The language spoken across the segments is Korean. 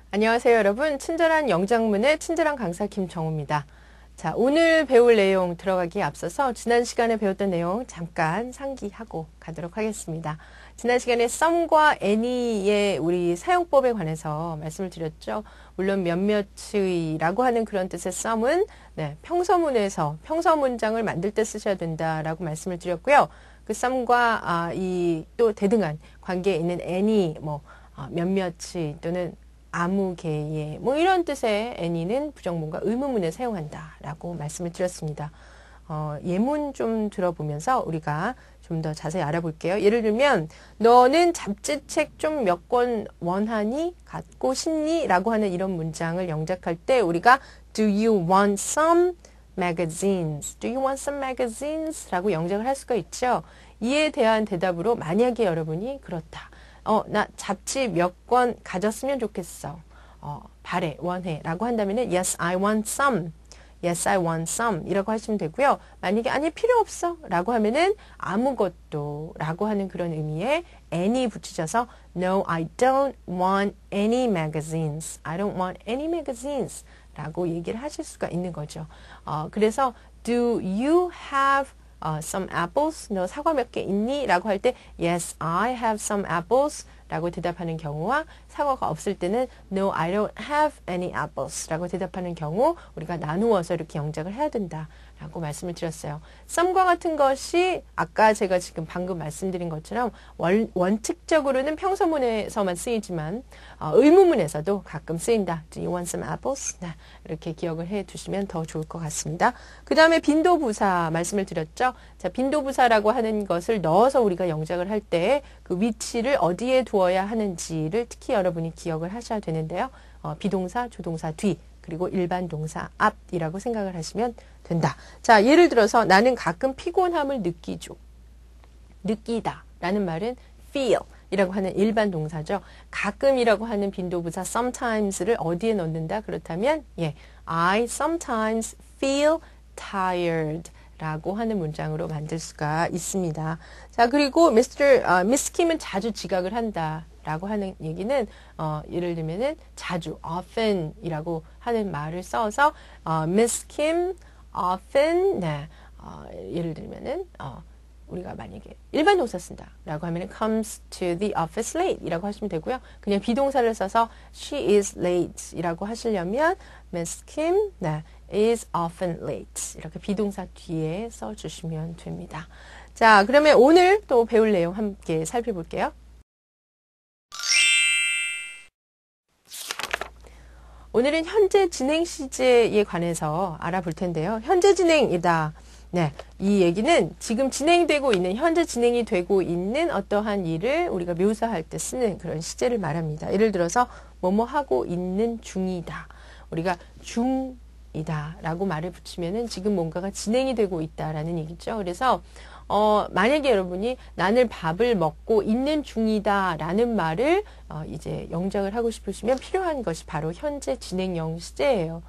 안녕하세요, 여러분. 친절한 영장문의 친절한 강사 김정우입니다. 자, 오늘 배울 내용 들어가기에 앞서서 지난 시간에 배웠던 내용 잠깐 상기하고 가도록 하겠습니다. 지난 시간에 some과 any의 우리 사용법에 관해서 말씀을 드렸죠. 물론 몇몇이라고 하는 그런 뜻의 some은 평서문에서 평서 문장을 만들 때 쓰셔야 된다라고 말씀을 드렸고요. 그 some과 이 또 대등한 관계에 있는 any, 몇몇이 또는 아무 개의 이런 뜻의 any는 부정문과 의문문에 사용한다라고 말씀을 드렸습니다. 예문 좀 들어보면서 우리가 좀 더 자세히 알아볼게요. 예를 들면 너는 잡지책 좀 몇 권 원하니? 갖고 싶니? 라고 하는 이런 문장을 영작할 때 우리가 Do you want some magazines? Do you want some magazines? 라고 영작을 할 수가 있죠. 이에 대한 대답으로 만약에 여러분이 그렇다. 나 잡지 몇 권 가졌으면 좋겠어. 바래, 원해. 라고 한다면은 Yes, I want some. Yes, I want some. 이라고 하시면 되고요. 만약에 아니, 필요 없어. 라고 하면은 아무것도. 라고 하는 그런 의미의 any 붙이셔서 No, I don't want any magazines. I don't want any magazines. 라고 얘기를 하실 수가 있는 거죠. 그래서 Do you have some apples? 너 사과 몇 개 있니? 라고 할 때 Yes, I have some apples. 라고 대답하는 경우와 사과가 없을 때는 No, I don't have any apples. 라고 대답하는 경우 우리가 나누어서 이렇게 영작을 해야 된다. 라고 말씀을 드렸어요. some과 같은 것이 아까 제가 지금 방금 말씀드린 것처럼 원칙적으로는 평서문에서만 쓰이지만 의문문에서도 가끔 쓰인다. Do you want some apples? 이렇게 기억을 해 두시면 더 좋을 것 같습니다. 그 다음에 빈도부사 말씀을 드렸죠. 자, 빈도부사라고 하는 것을 넣어서 우리가 영작을 할 때 그 위치를 어디에 두어야 하는지를 특히 여러분이 기억을 하셔야 되는데요. 비동사, 조동사 뒤 그리고 일반 동사 앞이라고 생각을 하시면 된다. 자, 예를 들어서 나는 가끔 피곤함을 느끼죠. 느끼다 라는 말은 feel 이라고 하는 일반 동사죠. 가끔이라고 하는 빈도부사 sometimes를 어디에 넣는다? 그렇다면 I sometimes feel tired 라고 하는 문장으로 만들 수가 있습니다. 자, 그리고 Miss Kim은 자주 지각을 한다 라고 하는 얘기는 예를 들면은 자주 often 이라고 하는 말을 써서 Miss Kim often 예를 들면은 우리가 만약에 일반 동사 쓴다 라고 하면 comes to the office late 이라고 하시면 되고요. 그냥 비동사를 써서 she is late 이라고 하시려면 Miss Kim is often late 이렇게 비동사 뒤에 써주시면 됩니다. 자, 그러면 오늘 또 배울 내용 함께 살펴볼게요. 오늘은 현재 진행 시제에 관해서 알아볼 텐데요. 현재 진행이다. 이 얘기는 지금 진행되고 있는, 현재 진행이 되고 있는 어떠한 일을 우리가 묘사할 때 쓰는 그런 시제를 말합니다. 예를 들어서 뭐뭐 하고 있는 중이다. 우리가 중이다 라고 말을 붙이면은 지금 뭔가가 진행이 되고 있다라는 얘기죠. 그래서 만약에 여러분이 나는 밥을 먹고 있는 중이다 라는 말을 이제 영작을 하고 싶으시면 필요한 것이 바로 현재 진행형 시제예요.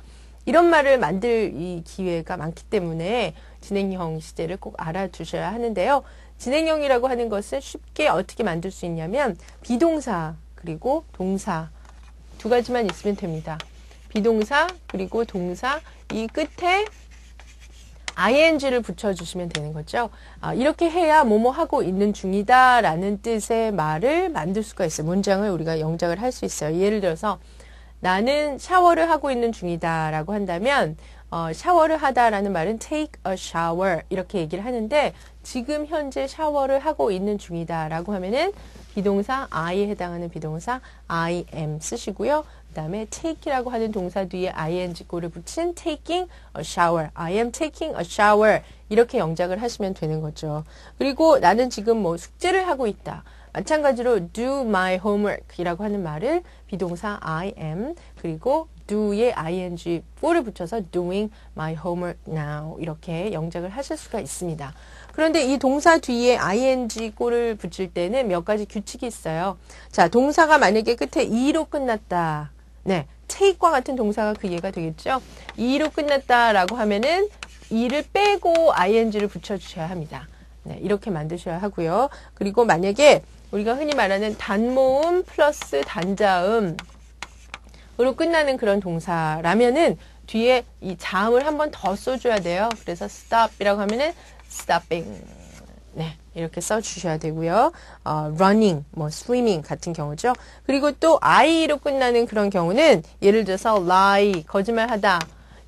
이런 말을 만들 이 기회가 많기 때문에 진행형 시제를 꼭 알아두셔야 하는데요. 진행형이라고 하는 것은 쉽게 어떻게 만들 수 있냐면 비동사 그리고 동사 두 가지만 있으면 됩니다. 비동사 그리고 동사 이 끝에 ing를 붙여주시면 되는 거죠. 이렇게 해야 뭐뭐 하고 있는 중이다 라는 뜻의 말을 만들 수가 있어요. 문장을 우리가 영작을 할 수 있어요. 예를 들어서 나는 샤워를 하고 있는 중이다 라고 한다면 샤워를 하다라는 말은 take a shower 이렇게 얘기를 하는데 지금 현재 샤워를 하고 있는 중이다 라고 하면은 비동사 I에 해당하는 비동사 I am 쓰시고요. 그 다음에 take이라고 하는 동사 뒤에 ing꼴을 붙인 taking a shower. I am taking a shower. 이렇게 영작을 하시면 되는 거죠. 그리고 나는 지금 숙제를 하고 있다. 마찬가지로 do my homework 이라고 하는 말을 비동사 I am 그리고 do에 ing for를 붙여서 doing my homework now 이렇게 영작을 하실 수가 있습니다. 그런데 이 동사 뒤에 ing 꼴을 붙일 때는 몇 가지 규칙이 있어요. 자, 동사가 만약에 끝에 e로 끝났다. take과 같은 동사가 그 예가 되겠죠. e로 끝났다라고 하면은 e를 빼고 ing를 붙여주셔야 합니다. 이렇게 만드셔야 하고요. 그리고 만약에 우리가 흔히 말하는 단모음 플러스 단자음 으로 끝나는 그런 동사라면은 뒤에 이 자음을 한 번 더 써줘야 돼요. 그래서 stop이라고 하면은 stopping. 네, 이렇게 써주셔야 되고요. running, 뭐 swimming 같은 경우죠. 그리고 또 i로 끝나는 그런 경우는 예를 들어서 lie, 거짓말하다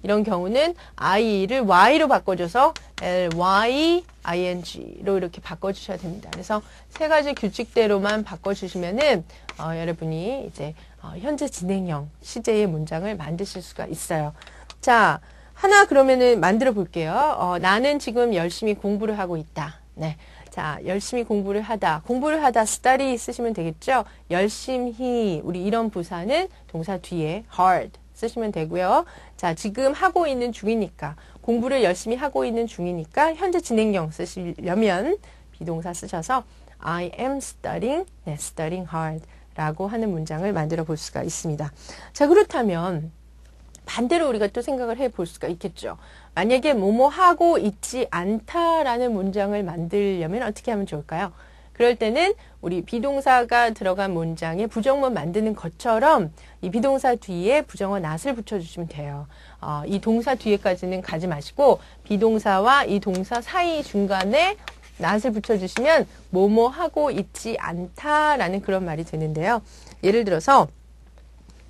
이런 경우는 i를 y로 바꿔줘서 lying로 이렇게 바꿔주셔야 됩니다. 그래서 세 가지 규칙대로만 바꿔주시면은 여러분이 이제 현재 진행형 시제의 문장을 만드실 수가 있어요. 자, 하나 그러면은 만들어 볼게요. 나는 지금 열심히 공부를 하고 있다. 네. 자, 열심히 공부를 하다 study 쓰시면 되겠죠? 열심히, 우리 이런 부사는 동사 뒤에 hard 쓰시면 되고요. 자, 지금 하고 있는 중이니까, 공부를 열심히 하고 있는 중이니까, 현재 진행형 쓰시려면 비동사 쓰셔서 I am studying, 네, studying hard 라고 하는 문장을 만들어 볼 수가 있습니다. 자, 그렇다면, 반대로 우리가 또 생각을 해볼 수가 있겠죠. 만약에 뭐뭐 하고 있지 않다라는 문장을 만들려면 어떻게 하면 좋을까요? 그럴 때는 우리 비동사가 들어간 문장에 부정문 만드는 것처럼 이 비동사 뒤에 부정어 not을 붙여주시면 돼요. 이 동사 뒤에까지는 가지 마시고 비동사와 이 동사 사이 중간에 not을 붙여주시면 뭐뭐 하고 있지 않다라는 그런 말이 되는데요. 예를 들어서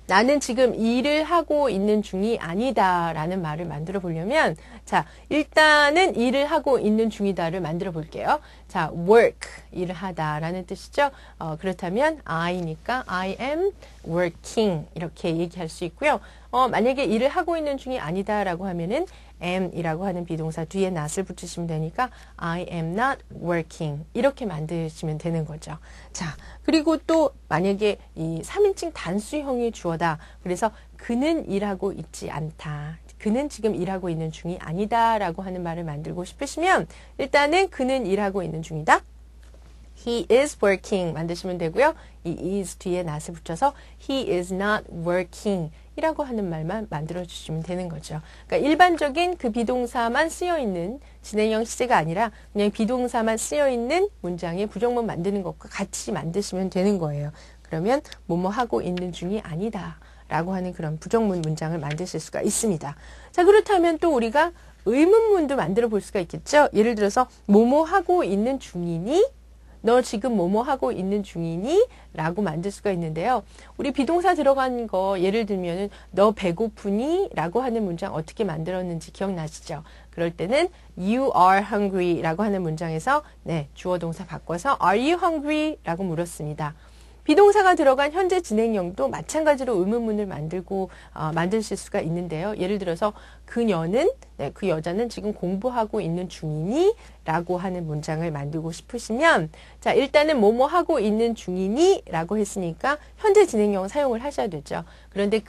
나는 지금 일을 하고 있는 중이 아니다 라는 말을 만들어 보려면 자, 일단은 일을 하고 있는 중이다를 만들어 볼게요. 자, work, 일을 하다 라는 뜻이죠. 그렇다면 I니까 I am working 이렇게 얘기할 수 있고요. 만약에 일을 하고 있는 중이 아니다 라고 하면은 am이라고 하는 비동사 뒤에 not을 붙이시면 되니까 I am not working 이렇게 만드시면 되는 거죠. 자, 그리고 또 만약에 이 3인칭 단수형이 주어다. 그래서 그는 일하고 있지 않다. 그는 지금 일하고 있는 중이 아니다 라고 하는 말을 만들고 싶으시면 일단은 그는 일하고 있는 중이다. He is working 만드시면 되고요. 이 is 뒤에 not을 붙여서 he is not working 이라고 하는 말만 만들어 주시면 되는 거죠. 그러니까 일반적인 그 비동사만 쓰여 있는 진행형 시제가 아니라 그냥 비동사만 쓰여 있는 문장에 부정문 만드는 것과 같이 만드시면 되는 거예요. 그러면 뭐뭐 하고 있는 중이 아니다 라고 하는 그런 부정문 문장을 만드실 수가 있습니다. 자, 그렇다면 또 우리가 의문문도 만들어 볼 수가 있겠죠. 예를 들어서 뭐뭐 하고 있는 중이니? 너 지금 뭐뭐 하고 있는 중이니? 라고 만들 수가 있는데요. 우리 비동사 들어간 거 예를 들면은 너 배고프니? 라고 하는 문장 어떻게 만들었는지 기억나시죠? 그럴 때는 you are hungry 라고 하는 문장에서 네, 주어 동사 바꿔서 are you hungry? 라고 물었습니다. 비동사가 들어간 현재 진행형도 마찬가지로 의문문을 만드실 수가 있는데요. 예를 들어서 그녀는, 네, 그 여자는 지금 공부하고 있는 중이니? 라고 하는 문장을 만들고 싶으시면 자, 일단은 뭐뭐 하고 있는 중이니? 라고 했으니까 현재 진행형 사용을 하셔야 되죠. 그런데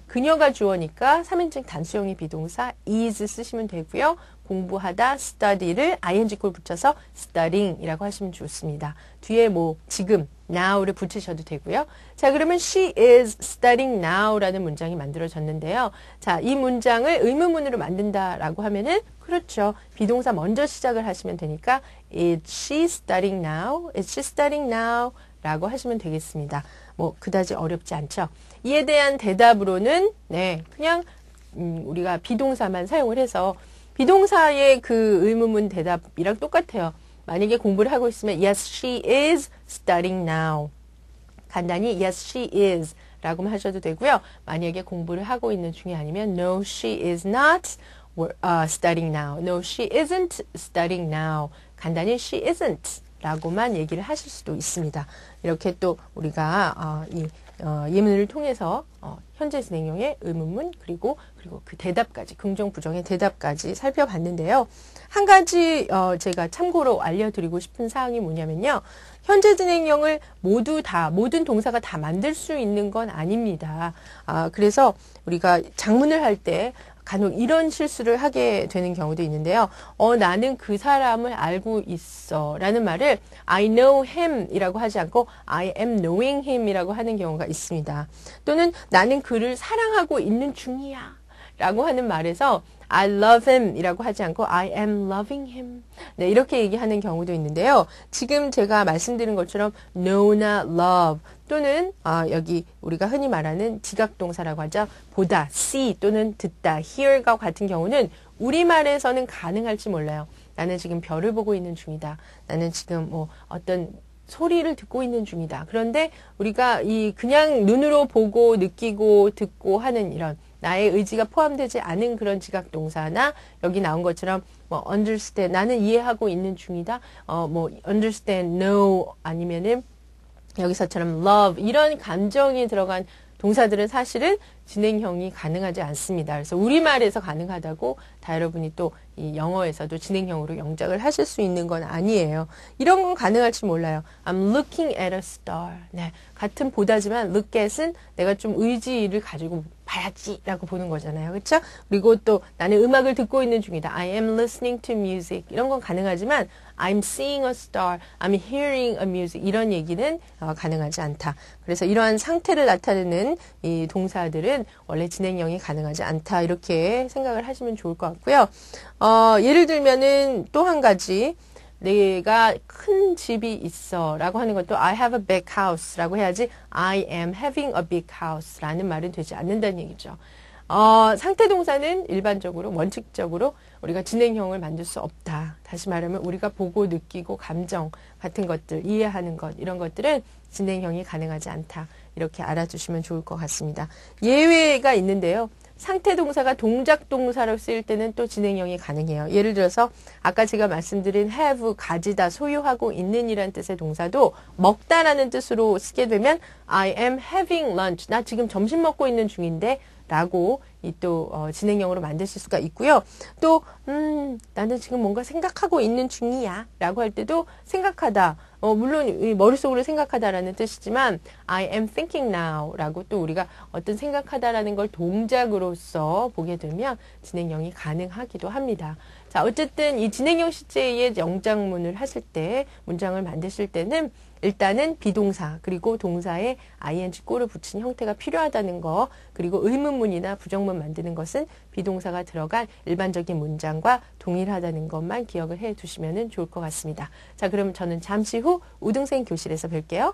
그녀가 주어니까 3인칭 단수형의 비동사 is 쓰시면 되고요. 공부하다 study를 ing 꼴 붙여서 studying 이라고 하시면 좋습니다. 뒤에 뭐 지금 now를 붙이셔도 되고요. 자, 그러면 she is studying now 라는 문장이 만들어졌는데요. 자, 이 문장을 의문문으로 만든다라고 하면은 그렇죠. 비동사 먼저 시작을 하시면 되니까 is she studying now? is she studying now? 라고 하시면 되겠습니다. 뭐 그다지 어렵지 않죠. 이에 대한 대답으로는 네, 그냥 우리가 비동사만 사용을 해서 비동사의 그 의문문 대답이랑 똑같아요. 만약에 공부를 하고 있으면 yes, she is studying now. 간단히 yes, she is 라고만 하셔도 되고요. 만약에 공부를 하고 있는 중이 아니면 no, she is not studying now. No, she isn't studying now. 간단히 she isn't 라고만 얘기를 하실 수도 있습니다. 이렇게 또 우리가 예문을 통해서 현재 진행형의 의문문 그리고 그 대답까지 긍정 부정의 대답까지 살펴봤는데요. 한 가지 제가 참고로 알려드리고 싶은 사항이 뭐냐면요. 현재 진행형을 모든 동사가 다 만들 수 있는 건 아닙니다. 그래서 우리가 작문을 할 때 간혹 이런 실수를 하게 되는 경우도 있는데요. 나는 그 사람을 알고 있어 라는 말을 I know him 이라고 하지 않고 I am knowing him 이라고 하는 경우가 있습니다. 또는 나는 그를 사랑하고 있는 중이야 라고 하는 말에서 I love him 이라고 하지 않고 I am loving him. 네, 이렇게 얘기하는 경우도 있는데요. 지금 제가 말씀드린 것처럼 know나 love, 또는 여기 우리가 흔히 말하는 지각동사라고 하죠. 보다, see 또는 듣다, hear과 같은 경우는 우리말에서는 가능할지 몰라요. 나는 지금 별을 보고 있는 중이다. 나는 지금 뭐 어떤 소리를 듣고 있는 중이다. 그런데 우리가 그냥 눈으로 보고 느끼고 듣고 하는 이런 나의 의지가 포함되지 않은 그런 지각동사나 여기 나온 것처럼 뭐 understand 나는 이해하고 있는 중이다. 뭐 understand know 아니면은 여기서처럼 love 이런 감정이 들어간 동사들은 사실은 진행형이 가능하지 않습니다. 그래서 우리말에서 가능하다고 다 여러분이 또 이 영어에서도 진행형으로 영작을 하실 수 있는 건 아니에요. 이런 건 가능할지 몰라요. I'm looking at a star. 네, 같은 보다지만 look at은 내가 좀 의지를 가지고 봐야지라고 보는 거잖아요. 그렇죠? 그리고 또 나는 음악을 듣고 있는 중이다. I am listening to music. 이런 건 가능하지만 I'm seeing a star. I'm hearing a music. 이런 얘기는 가능하지 않다. 그래서 이러한 상태를 나타내는 이 동사들은 원래 진행형이 가능하지 않다. 이렇게 생각을 하시면 좋을 것 같고요. 예를 들면은 또 한 가지 내가 큰 집이 있어 라고 하는 것도 I have a big house 라고 해야지 I am having a big house 라는 말은 되지 않는다는 얘기죠. 상태 동사는 일반적으로 원칙적으로 우리가 진행형을 만들 수 없다. 다시 말하면 우리가 보고 느끼고 감정 같은 것들 이해하는 것 이런 것들은 진행형이 가능하지 않다. 이렇게 알아주시면 좋을 것 같습니다. 예외가 있는데요. 상태 동사가 동작 동사로 쓰일 때는 또 진행형이 가능해요. 예를 들어서 아까 제가 말씀드린 have, 가지다, 소유하고 있는 이란 뜻의 동사도 먹다라는 뜻으로 쓰게 되면 I am having lunch. 나 지금 점심 먹고 있는 중인데 라고 또 진행형으로 만드실 수가 있고요. 또 나는 지금 뭔가 생각하고 있는 중이야 라고 할 때도 생각하다. 물론 머릿속으로 생각하다라는 뜻이지만 I am thinking now 라고 또 우리가 어떤 생각하다라는 걸 동작으로서 보게 되면 진행형이 가능하기도 합니다. 자, 어쨌든 이 진행형 시제의 영작문을 하실 때 문장을 만드실 때는 일단은 비동사 그리고 동사에 ing 꼴을 붙인 형태가 필요하다는 거 그리고 의문문이나 부정문 만드는 것은 비동사가 들어간 일반적인 문장과 동일하다는 것만 기억을 해 두시면 좋을 것 같습니다. 자, 그럼 저는 잠시 후 우등생 교실에서 뵐게요.